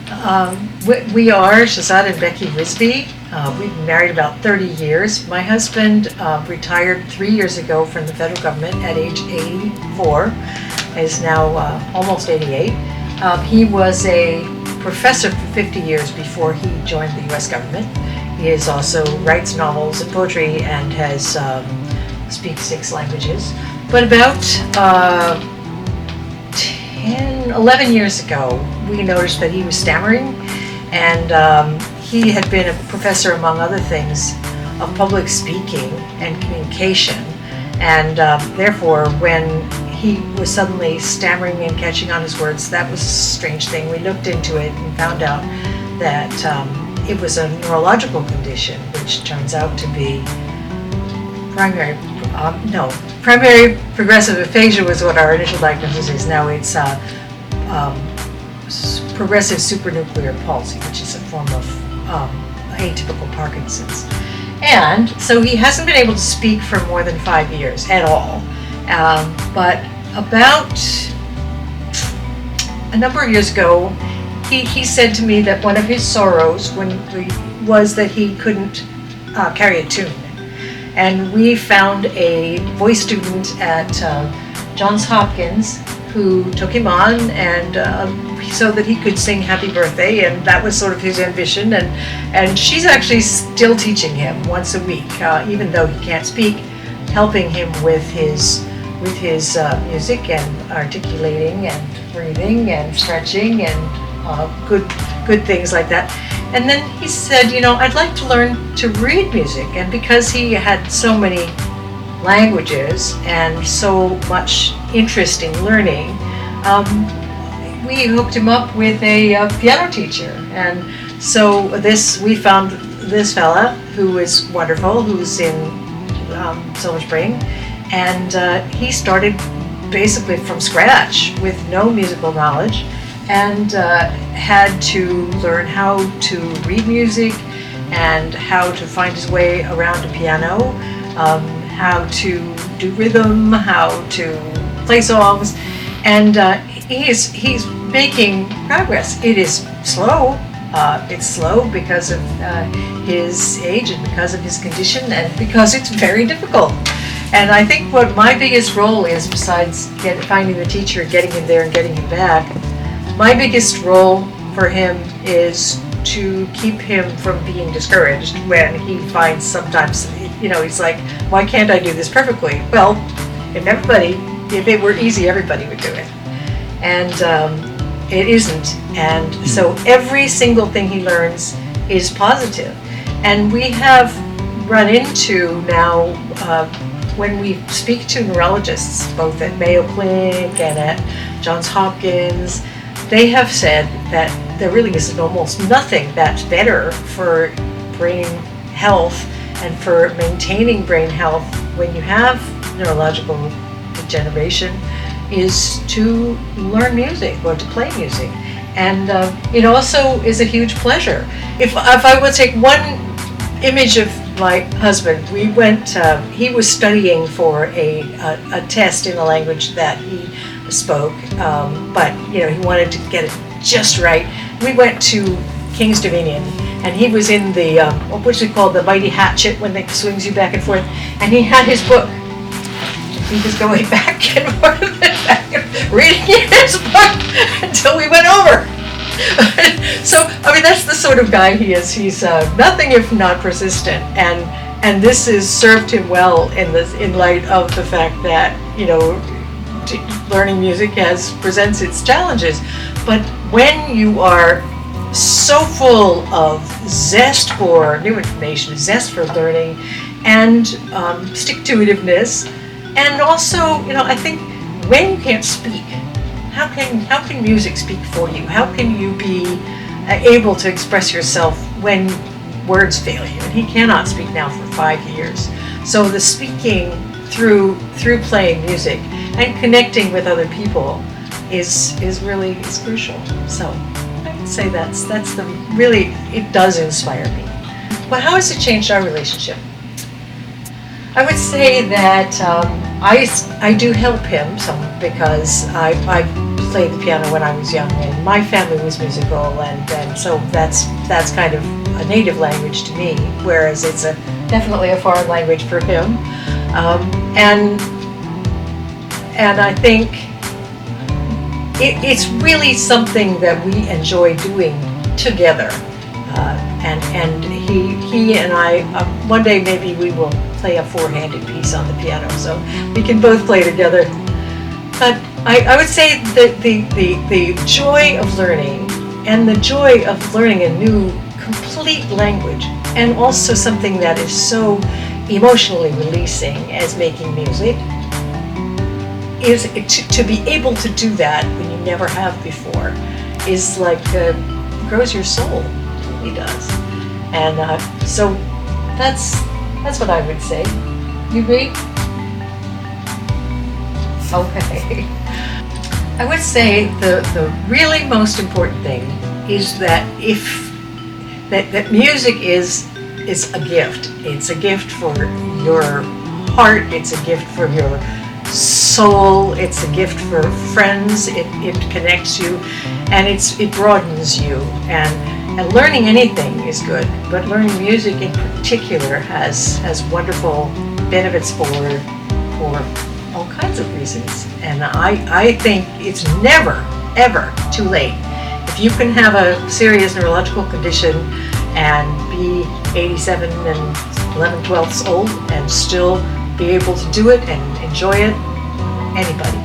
We are Shahzad and Becky Rizvi. We've been married about 30 years. My husband retired 3 years ago from the federal government at age 84, is now almost 88. He was a professor for 50 years before he joined the U.S. government. He is also writes novels and poetry and has speaks 6 languages. But about 11 years ago, we noticed that he was stammering, and he had been a professor, among other things, of public speaking and communication. And therefore, when he was suddenly stammering and catching on his words, that was a strange thing. We looked into it and found out that it was a neurological condition, which turns out to be primary progressive aphasia was what our initial diagnosis is. Now it's progressive supranuclear palsy, which is a form of atypical Parkinson's. And so he hasn't been able to speak for more than 5 years at all. But about a number of years ago, he said to me that one of his sorrows was that he couldn't carry a tune. And we found a voice student at Johns Hopkins who took him on, and so that he could sing Happy Birthday, and that was sort of his ambition. And she's actually still teaching him once a week, even though he can't speak, helping him with his music and articulating and breathing and stretching and good things like that. And then he said, I'd like to learn to read music. And because he had so many languages and so much interest in learning, we hooked him up with a piano teacher. And so we found this fella who is wonderful, who's in Silver Spring, and he started basically from scratch with no musical knowledge, and had to learn how to read music and how to find his way around a piano, how to do rhythm, how to play songs, and he's making progress. It is slow. It's slow because of his age and because of his condition and because it's very difficult. And I think what my biggest role is, besides finding the teacher, getting him there and getting him back, my biggest role for him is to keep him from being discouraged when he finds sometimes, he's like, why can't I do this perfectly? Well, if it were easy, everybody would do it. And it isn't. And so every single thing he learns is positive. And we have run into now, when we speak to neurologists, both at Mayo Clinic and at Johns Hopkins, they have said that there really is almost nothing that's better for brain health and for maintaining brain health when you have neurological degeneration is to learn music or to play music. And it also is a huge pleasure. If I would take one image of my husband, we went, he was studying for a test in a language that he spoke, but he wanted to get it just right. We went to King's Dominion, and he was in the what's it called, the mighty hatchet, when it swings you back and forth, and he had his book. He was going back and forth and back and reading his book until we went over. So that's the sort of guy he is. He's nothing if not persistent, and this has served him well in light of the fact that learning music presents its challenges. But when you are so full of zest for new information, zest for learning, and stick-to-itiveness, and also, I think when you can't speak, how can music speak for you? How can you be able to express yourself when words fail you? And he cannot speak now for 5 years. So the speaking through playing music and connecting with other people is crucial. So I would say that's it does inspire me. But how has it changed our relationship? I would say that I do help him some, because I played the piano when I was young, and my family was musical, and so that's kind of a native language to me, whereas it's definitely a foreign language for him. And I think it's really something that we enjoy doing together. And he and I, one day maybe we will play a four-handed piece on the piano, so we can both play together. But I would say that the joy of learning, and the joy of learning a new complete language, and also something that is so emotionally releasing as making music, is to be able to do that when you never have before, is like grows your soul. It really does. And so that's what I would say. You agree? Okay. I would say the really most important thing is that that music is a gift. It's a gift for your heart. It's a gift for your soul. It's a gift for friends. It connects you, and it broadens you. And learning anything is good, but learning music in particular has wonderful benefits for all kinds of reasons. And I think it's never, ever too late. If you can have a serious neurological condition and be 87 and 11/12 old and still be able to do it and enjoy it, anybody.